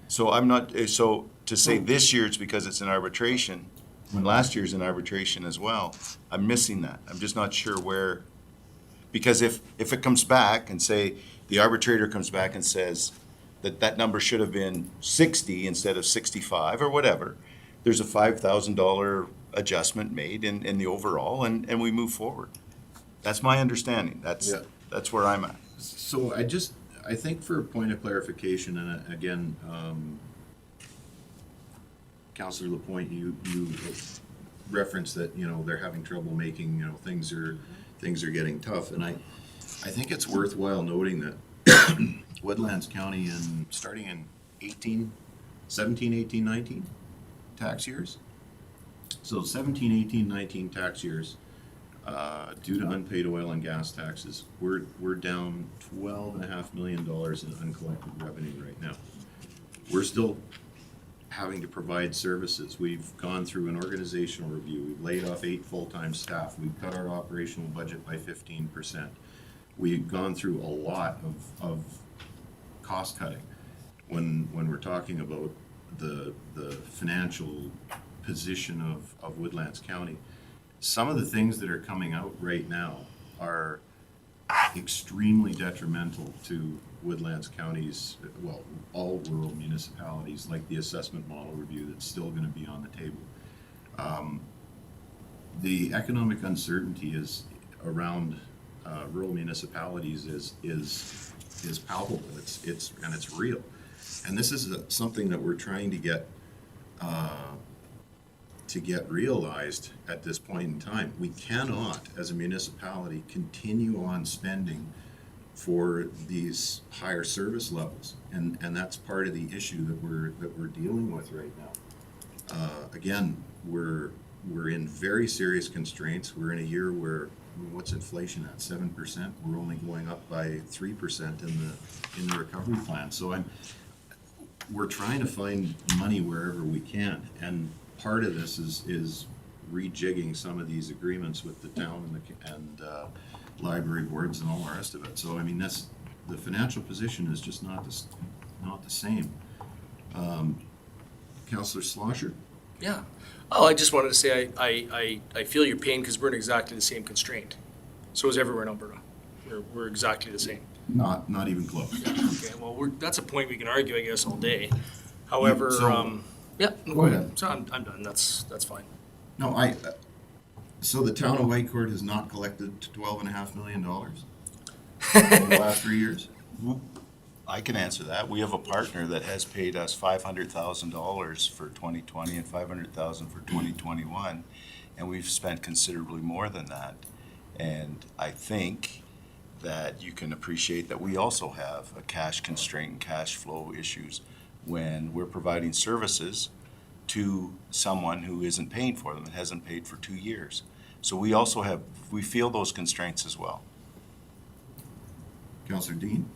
Speaker 4: So I'm not, so to say this year it's because it's an arbitration, when last year's an arbitration as well, I'm missing that. I'm just not sure where, because if it comes back and say, the arbitrator comes back and says that number should have been 60 instead of 65 or whatever, there's a $5,000 adjustment made in the overall, and we move forward. That's my understanding.
Speaker 1: Yeah.
Speaker 4: That's where I'm at.
Speaker 1: So I think for a point of clarification, and again, Councillor Lapointe, you referenced that, they're having trouble making, things are getting tough, and I think it's worthwhile noting that Woodlands County, starting in 17, 18, 19 tax years. So 17, 18, 19 tax years, due to unpaid oil and gas taxes, we're down $12.5 million in uncollected revenue right now. We're still having to provide services. We've gone through an organizational review. We've laid off 8 full-time staff. We've cut our operational budget by 15%. We've gone through a lot of cost cutting. When we're talking about the financial position of Woodlands County, some of the things that are coming out right now are extremely detrimental to Woodlands County's, well, all rural municipalities, like the assessment model review that's still going to be on the table. The economic uncertainty is around rural municipalities is palpable. It's real, and this is something that we're trying to get realized at this point in time. We cannot, as a municipality, continue on spending for these higher service levels, and that's part of the issue that we're dealing with right now. Again, we're in very serious constraints. We're in a year where, what's inflation at, 7%? We're only going up by 3% in the recovery plan. So we're trying to find money wherever we can, and part of this is rejigging some of these agreements with the town and library boards and all the rest of it. So the financial position is just not the same. Councillor Slosher?
Speaker 3: Yeah. Oh, I just wanted to say I feel your pain, because we're in exactly the same constraint. So is everywhere in Alberta. We're exactly the same.
Speaker 1: Not even close.
Speaker 3: Okay, well, that's a point we can argue, I guess, all day. However,
Speaker 1: Yeah, so- Go ahead.
Speaker 3: So I'm done. That's fine.
Speaker 1: No, so the town of Whitecourt has not collected $12.5 million in the last 3 years?
Speaker 4: I can answer that. We have a partner that has paid us $500,000 for 2020 and $500,000 for 2021, and we've spent considerably more than that. And I think that you can appreciate that we also have a cash constraint and cash flow issues when we're providing services to someone who isn't paying for them and hasn't paid for 2 years. So we feel those constraints as well.
Speaker 1: Councillor Dean?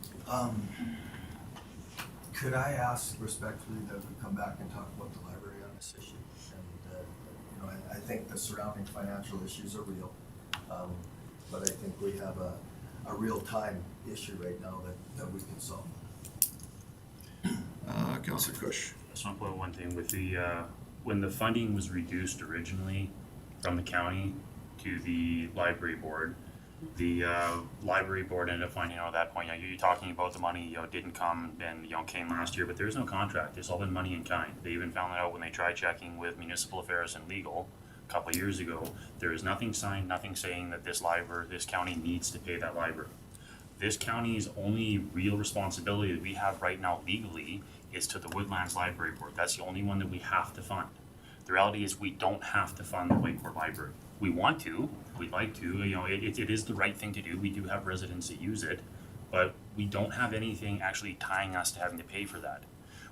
Speaker 2: Could I ask respectfully that we come back and talk about the library on this issue? And, I think the surrounding financial issues are real, but I think we have a real-time issue right now that we can solve.
Speaker 1: Councillor Cush?
Speaker 6: Let's not put one thing with when the funding was reduced originally from the county to the library board, the library board ended up finding out at that point, you're talking about the money, didn't come and, came last year, but there's no contract. It's all been money in kind. They even found that out when they tried checking with municipal affairs and legal a couple of years ago. There is nothing signed, nothing saying that this county needs to pay that library. This county's only real responsibility that we have right now legally is to the Woodlands Library Board. That's the only one that we have to fund. The reality is we don't have to fund the Whitecourt Library. We want to, we'd like to, you know, it is the right thing to do. We do have residents that use it, but we don't have anything actually tying us to having to pay for that.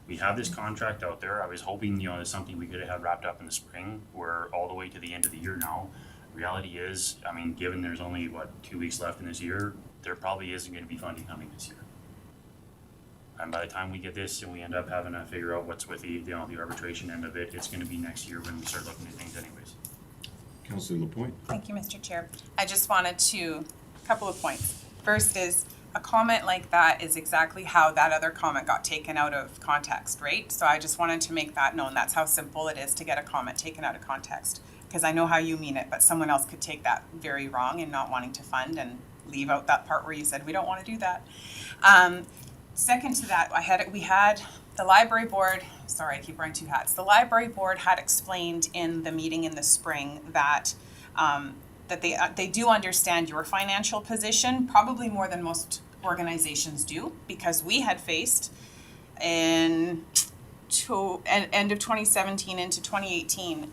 Speaker 6: We have this contract out there. I was hoping, you know, it's something we could have had wrapped up in the spring. We're all the way to the end of the year now. Reality is, I mean, given there's only, 2 weeks left in this year, there probably isn't gonna be funding coming this year. And by the time we get this and we end up having to figure out what's with the, you know, the arbitration end of it, it's gonna be next year when we start looking at things anyways.
Speaker 1: Councillor Lapointe?
Speaker 7: Thank you, Mr. Chair. I just wanted to, a couple of points. First is, a comment like that is exactly how that other comment got taken out of context, right? So I just wanted to make that known. That's how simple it is to get a comment taken out of context. Because I know how you mean it, but someone else could take that very wrong and not wanting to fund and leave out that part where you said, we don't want to do that. Second to that, we had the library board, sorry, I keep wearing two hats. The library board had explained in the meeting in the spring that they do understand your financial position, probably more than most organizations do, because we had faced end of 2017 into 2018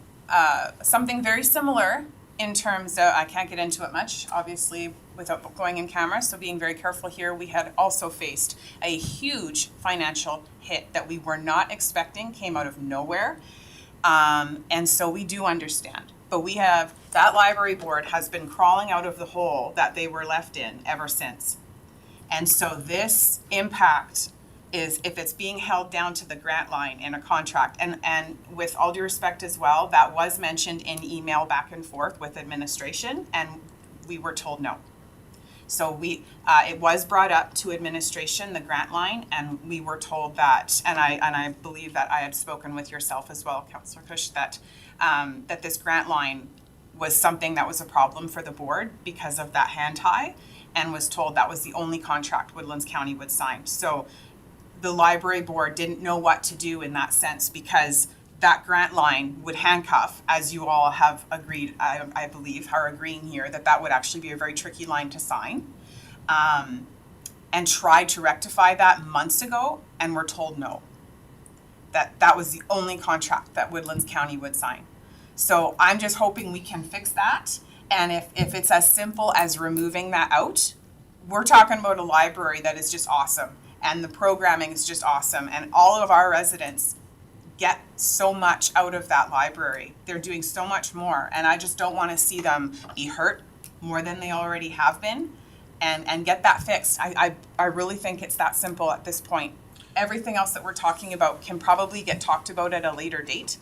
Speaker 7: something very similar in terms of, I can't get into it much, obviously, without going in camera, so being very careful here. We had also faced a huge financial hit that we were not expecting, came out of nowhere. And so we do understand. But we have, that library board has been crawling out of the hole that they were left in ever since. And so this impact is, if it's being held down to the grant line in a contract, and with all due respect as well, that was mentioned in email back and forth with administration, and we were told no. So it was brought up to administration, the grant line, and we were told that, and I believe that I had spoken with yourself as well, Councillor Cush, that this grant line was something that was a problem for the board because of that hand tie, and was told that was the only contract Woodlands County would sign. So the library board didn't know what to do in that sense, because that grant line would handcuff, as you all have agreed, I believe, are agreeing here, that would actually be a very tricky line to sign. And tried to rectify that months ago, and were told no. That was the only contract that Woodlands County would sign. So I'm just hoping we can fix that. And if it's as simple as removing that out, we're talking about a library that is just awesome. And the programming is just awesome. And all of our residents get so much out of that library. They're doing so much more. And I just don't want to see them be hurt more than they already have been, and get that fixed. I really think it's that simple at this point. Everything else that we're talking about can probably get talked about at a later date.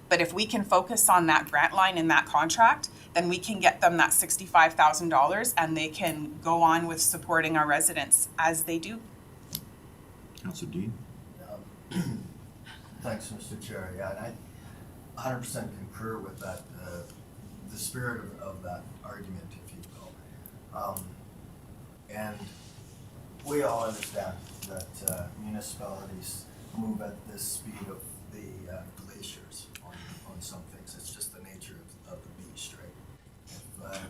Speaker 7: But if we can focus on that grant line in that contract, then we can get them that $65,000, and they can go on with supporting our residents as they do.
Speaker 1: Councillor Dean?
Speaker 2: Thanks, Mr. Chair. Yeah, and I 100% concur with that, the spirit of that argument, if you will. And we all understand that municipalities move at the speed of the glaciers on some things. It's just the nature of the beast, right?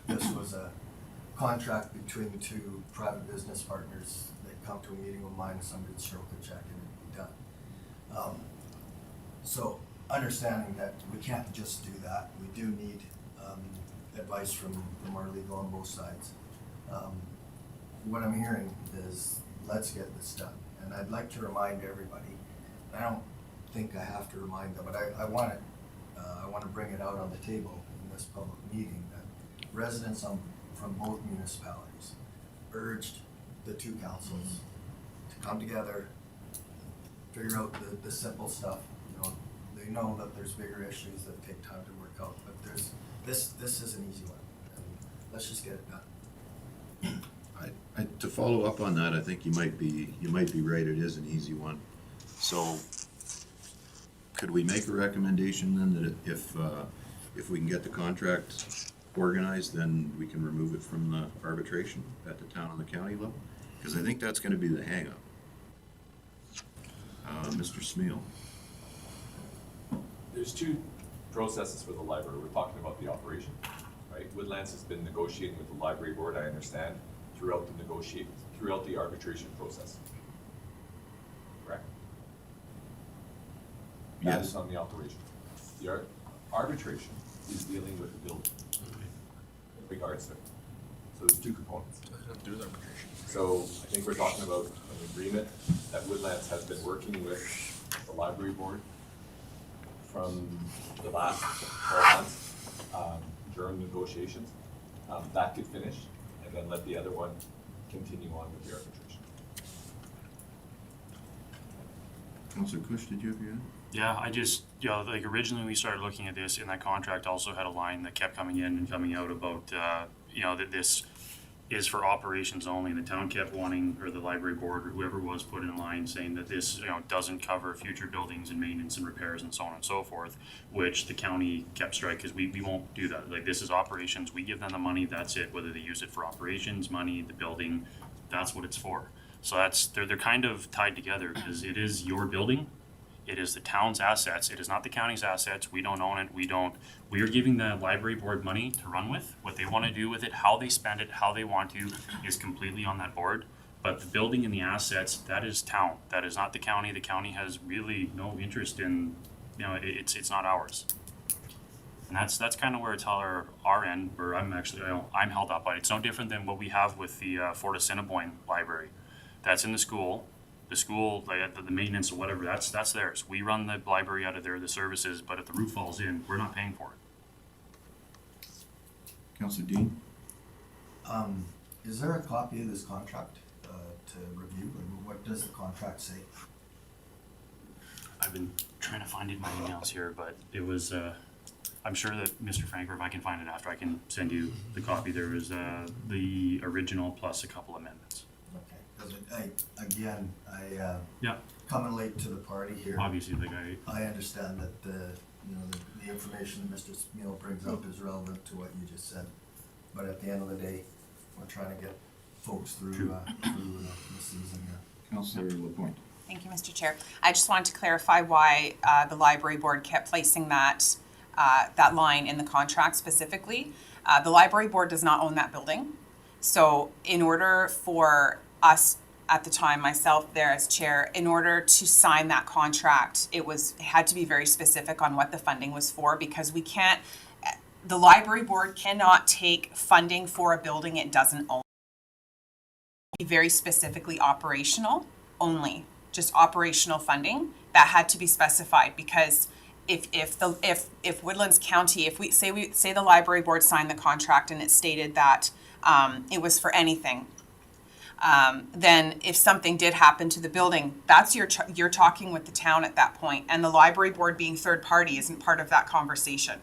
Speaker 2: If this was a contract between two private business partners, they'd come to a meeting with mine and somebody'd stroke a check and it'd be done. So understanding that we can't just do that, we do need advice from our legal on both sides. What I'm hearing is, let's get this done. And I'd like to remind everybody, I don't think I have to remind them, but I want to bring it out on the table in this public meeting, that residents from both municipalities urged the two councils to come together, figure out the simple stuff. You know, they know that there's bigger issues that take time to work out, but this is an easy one, and let's just get it done.
Speaker 1: To follow up on that, I think you might be right. It is an easy one. So, could we make a recommendation then that if we can get the contract organized, then we can remove it from the arbitration at the town and the county level? Because I think that's going to be the hang-up. Mr. Smeal.
Speaker 5: There's two processes for the library. We're talking about the operation, right? Woodlands has been negotiating with the library board, I understand. throughout the arbitration process. Correct? That
Speaker 1: Yes.
Speaker 5: is on the operation. The arbitration is dealing with the building in regards to it. So there's two components. So I think we're talking about an agreement that Woodlands has been working with the library board from the last 12 months during negotiations. That could finish and then let the other one continue on with the arbitration.
Speaker 1: Counselor Kush, did you have your hand?
Speaker 6: Yeah, I just, like originally we started looking at this and that contract also had a line that kept coming in and coming out about, that this is for operations only. The town kept wanting, or the library board, or whoever was put in line saying that this, doesn't cover future buildings and maintenance and repairs and so on and so forth, which the county kept strike because we won't do that. Like, this is operations. We give them the money, that's it. Whether they use it for operations, money, the building, that's what it's for. So they're kind of tied together because it is your building. It is the town's assets. It is not the county's assets. We don't own it. We are giving the library board money to run with. What they want to do with it, how they spend it, how they want to, is completely on that board. But the building and the assets, that is town. That is not the county. The county has really no interest in, it's not ours. And that's kind of where it's our end, where I'm actually, I'm held up by it. It's no different than what we have with the Fort Assiniboine Library. That's in the school. The school, like the maintenance or whatever, that's theirs. We run the library out of there, the services, but if the roof falls in, we're not paying for it.
Speaker 1: Counselor Dean?
Speaker 2: Is there a copy of this contract to review, and what does the contract say?
Speaker 6: I've been trying to find it in my emails here, but it was, I'm sure that Mr. Franker, if I can find it after, I can send you the copy. There was the original plus a couple amendments.
Speaker 2: Okay, because I
Speaker 6: Yeah,
Speaker 2: coming late to the party here.
Speaker 6: obviously the guy,
Speaker 2: I understand that the information that Mr. Smeel brings up is relevant to what you just said. But at the end of the day, we're trying to get folks through
Speaker 6: True.
Speaker 2: the season here.
Speaker 1: Counselor LaPointe?
Speaker 7: Thank you, Mr. Chair. I just wanted to clarify why the library board kept placing that line in the contract specifically. The library board does not own that building. So in order for us, at the time, myself there as chair, in order to sign that contract, it had to be very specific on what the funding was for, because the library board cannot take funding for a building it doesn't own. Be very specifically operational only, just operational funding that had to be specified, because if Woodlands County, if we say the library board signed the contract and it stated that it was for anything, then if something did happen to the building, that's you're talking with the town at that point, and the library board being third party isn't part of that conversation.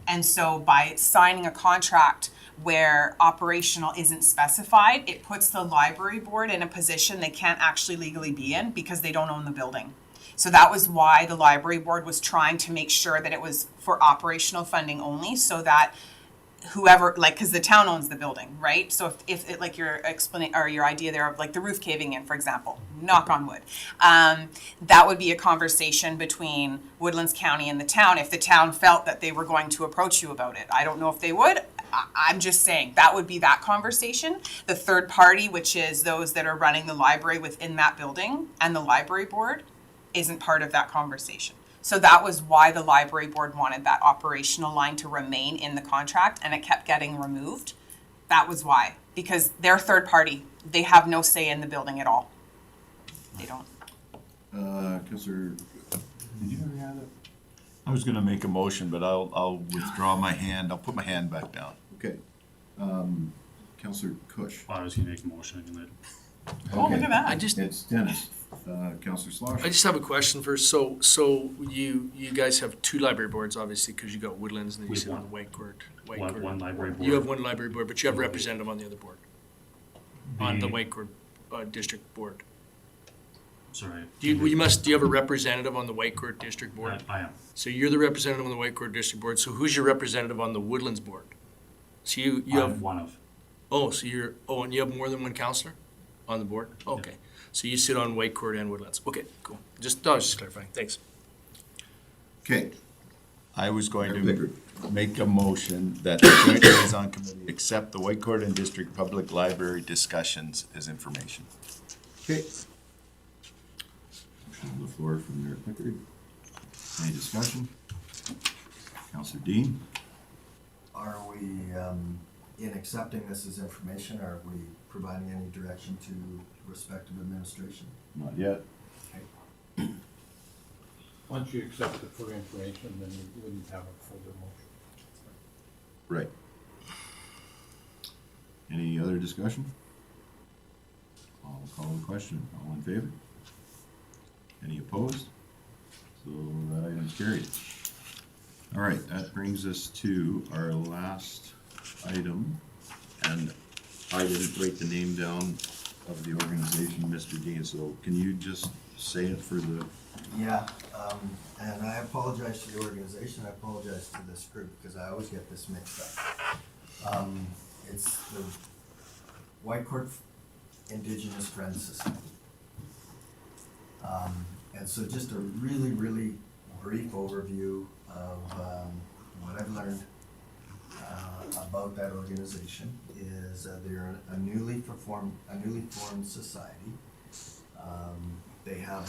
Speaker 7: And so by signing a contract where operational isn't specified, it puts the library board in a position they can't actually legally be in because they don't own the building. So that was why the library board was trying to make sure that it was for operational funding only, so that whoever, because the town owns the building, right? So if it, like your explaining, or your idea there of like the roof caving in, for example, knock on wood, that would be a conversation between Woodlands County and the town if the town felt that they were going to approach you about it. I don't know if they would. I'm just saying that would be that conversation. The third party, which is those that are running the library within that building, and the library board isn't part of that conversation. So that was why the library board wanted that operational line to remain in the contract, and it kept getting removed. That was why, because they're third party. They have no say in the building at all. They don't.
Speaker 1: Counselor, did you have your hand up?
Speaker 4: I was gonna make a motion, but I'll withdraw my hand. I'll put my hand back down.
Speaker 1: Okay. Counselor Kush?
Speaker 6: I was gonna make a motion, I can let.
Speaker 7: Oh, look at that.
Speaker 1: It's Dennis. Counselor Slosh?
Speaker 3: I just have a question first. So you guys have two library boards, obviously, because you got Woodlands and then you
Speaker 6: We have
Speaker 3: sit on
Speaker 6: one.
Speaker 3: Whitecourt.
Speaker 6: One library board.
Speaker 3: You have one library board, but you have a representative on the other board, on the Whitecourt district board.
Speaker 6: Sorry.
Speaker 3: Do you have a representative on the Whitecourt district board?
Speaker 6: I am.
Speaker 3: So you're the representative on the Whitecourt district board. So who's your representative on the Woodlands board? So you
Speaker 6: I'm
Speaker 3: have,
Speaker 6: one of.
Speaker 3: and you have more than one counselor on the board? Okay. So you sit on Whitecourt and Woodlands. Okay, cool. I was just clarifying. Thanks.
Speaker 1: Okay.
Speaker 4: I was going
Speaker 1: Mayor Pickard.
Speaker 4: to make a motion that the Joint Liaison Committee accept the Whitecourt and District Public Library discussions as information.
Speaker 1: Okay. Motion on the floor from Mayor Pickard. Any discussion? Counselor Dean?
Speaker 2: Are we, in accepting this as information, are we providing any direction to respective administration?
Speaker 1: Not yet.
Speaker 2: Okay.
Speaker 8: Once you accept it for information, then you wouldn't have a further motion.
Speaker 1: Right. Any other discussion? I'll call the question. All in favor? Any opposed? So that item's carried. All right, that brings us to our last item, and I didn't write the name down of the organization, Mr. Dean, so can you just say it for the,
Speaker 2: Yeah, and I apologize to the organization, I apologize to this group, because I always get this mixed up. It's the Whitecourt Indigenous Friends Society. And so just a really, really brief overview of what I've learned about that organization is they're a newly formed society. They have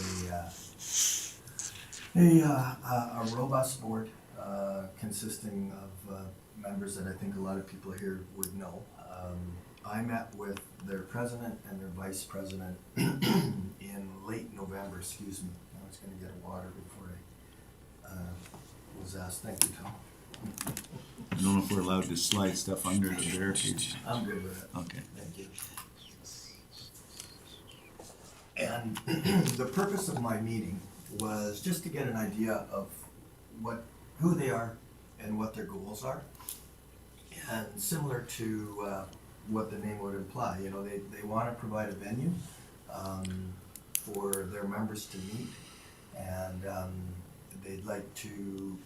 Speaker 2: a robust board consisting of members that I think a lot of people here would know. I met with their president and their vice president in late November, excuse me. I was gonna get water before I was asked. Thank you, Tom.
Speaker 4: I don't know if we're allowed to slide stuff under the barricade.
Speaker 2: I'm good with it.
Speaker 4: Okay.
Speaker 2: Thank you. And the purpose of my meeting was just to get an idea of who they are and what their goals are. And similar to what the name would imply, you know, they want to provide a venue for their members to meet, and they'd like to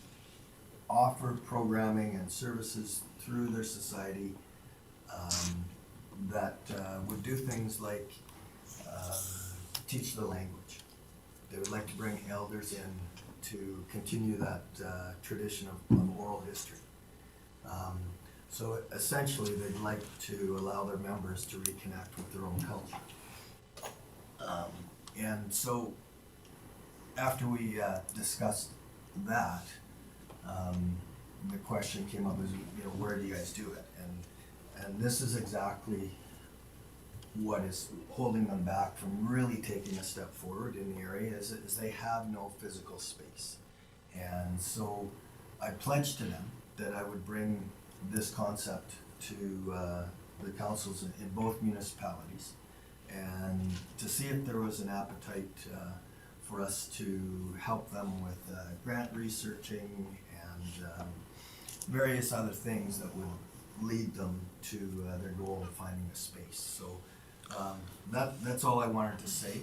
Speaker 2: offer programming and services through their society that would do things like teach the language. They would like to bring elders in to continue that tradition of oral history. So essentially, they'd like to allow their members to reconnect with their own culture. And so after we discussed that, the question came up is, you know, where do you guys do it? And this is exactly what is holding them back from really taking a step forward in the area is they have no physical space. And so I pledged to them that I would bring this concept to the councils in both municipalities and to see if there was an appetite for us to help them with grant researching and various other things that would lead them to their goal of finding a space. So that's all I wanted to say.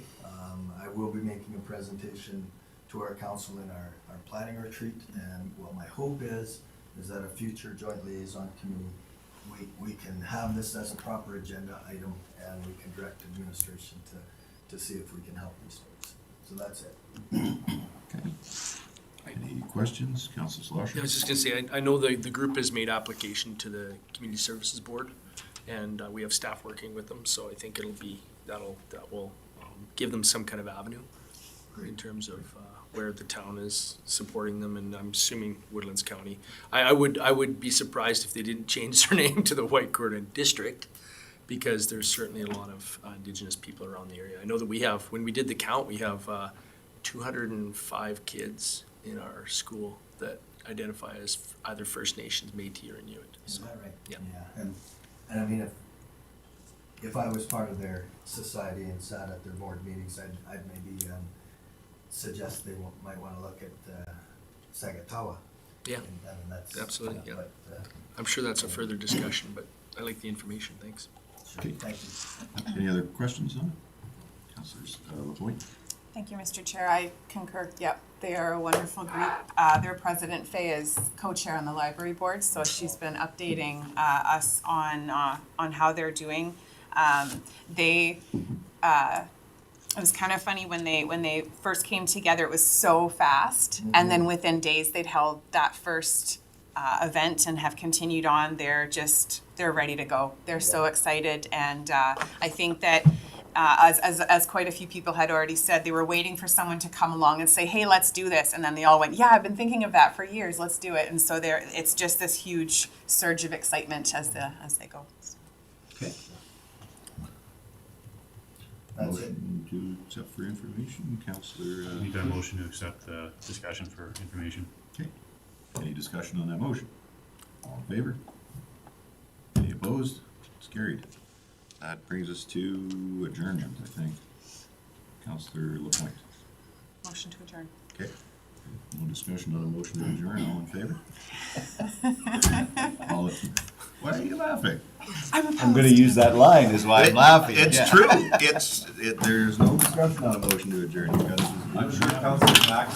Speaker 2: I will be making a presentation to our council in our planning retreat, and what my hope is that a future joint liaison committee, we can have this as a proper agenda item, and we can direct administration to see if we can help these folks. So that's it.
Speaker 1: okay. Any questions? Councilor Schlosser?
Speaker 3: I was just gonna say, I know the group has made application to the Community Services Board, and we have staff working with them, so I think that will give them some kind of avenue in terms of where the town is supporting them, and I'm assuming Woodlands County. I would be surprised if they didn't change their name to the Whitecourt District, because there's certainly a lot of Indigenous people around the area. I know that we have, when we did the count, we have 205 kids in our school that identify as either First Nations, Métis, or Inuit.
Speaker 2: Is
Speaker 3: So,
Speaker 2: that right?
Speaker 3: yeah.
Speaker 2: And I mean, if I was part of their society and sat at their board meetings, I'd maybe suggest they might want to look at Sagatawa.
Speaker 3: Yeah,
Speaker 2: And I mean, that's.
Speaker 3: absolutely, yeah.
Speaker 2: But,
Speaker 3: I'm sure that's a further discussion, but I like the information, thanks.
Speaker 2: sure,
Speaker 1: Okay.
Speaker 2: thank you.
Speaker 1: Any other questions on it? Councilor LaPointe?
Speaker 7: Thank you, Mr. Chair. I concur. Yep, they are a wonderful group. Their president, Faye, is co-chair on the library board, so she's been updating us on how they're doing. They It was kind of funny when they first came together, it was so fast. And then within days, they'd held that first event and have continued on. They're ready to go. They're so excited. And I think that as quite a few people had already said, they were waiting for someone to come along and say, hey, let's do this. And then they all went, yeah, I've been thinking of that for years. Let's do it. And so it's just this huge surge of excitement as they go.
Speaker 1: Okay.
Speaker 2: That's it.
Speaker 1: Motion to accept for information, Counselor,
Speaker 6: Need a motion to accept the discussion for information.
Speaker 1: okay. Any discussion on that motion? All in favor? Any opposed? It's carried. That brings us to adjournment, I think. Counselor LaPointe.
Speaker 7: Motion to adjourn.
Speaker 1: Okay. No discussion on a motion to adjourn. All in favor? Why are you laughing?
Speaker 4: I'm gonna use that line is why I'm laughing.
Speaker 1: It's
Speaker 4: Yeah.
Speaker 1: true. There's no discussion on a motion to adjourn. You guys-
Speaker 5: I'm sure Councilor Mack